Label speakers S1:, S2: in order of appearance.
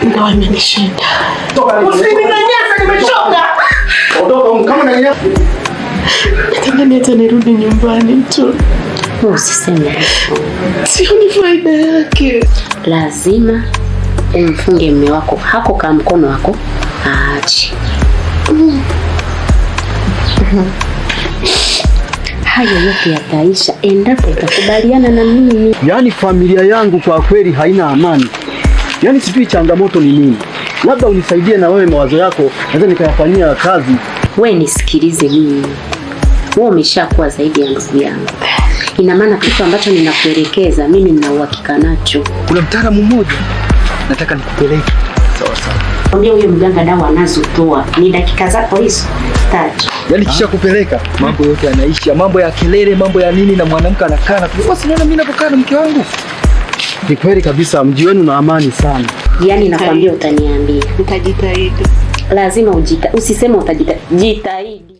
S1: Ndio imenishinda.
S2: Usininyanyase, nimechoka.
S3: Ondoka kama unanyanyasa.
S1: Natamani hata nirudi nyumbani tu.
S4: Usiseme hivyo.
S1: Sioni faida yake.
S4: Lazima umfunge mume wako hako kama mkono wako aache. Hayo yote yataisha endapo utakubaliana na mimi.
S3: Yaani familia yangu kwa kweli haina amani. Yaani sijui changamoto ni nini. Labda unisaidie na wewe, mawazo yako naweza nikayafanyia kazi.
S4: Wewe nisikilize mimi. Wewe umeshakuwa zaidi ya ndugu yangu. Ina maana kitu ambacho ninakuelekeza mimi nina uhakika nacho.
S3: Kuna mtaalamu mmoja nataka nikupeleke. Sawa sawa.
S4: Mwambie huyo mganga dawa anazotoa ni dakika zako hizo 3.
S3: Yaani kisha kupeleka mambo yote yanaisha, mambo ya kelele, mambo ya nini, na mwanamke anakaa na basi. Unaona mimi ninapokaa na mke wangu, ni kweli kabisa mji wenu na amani sana.
S4: Yaani nakwambia utaniambia.
S1: Nitajitahidi.
S4: Lazima usiseme utajitahidi.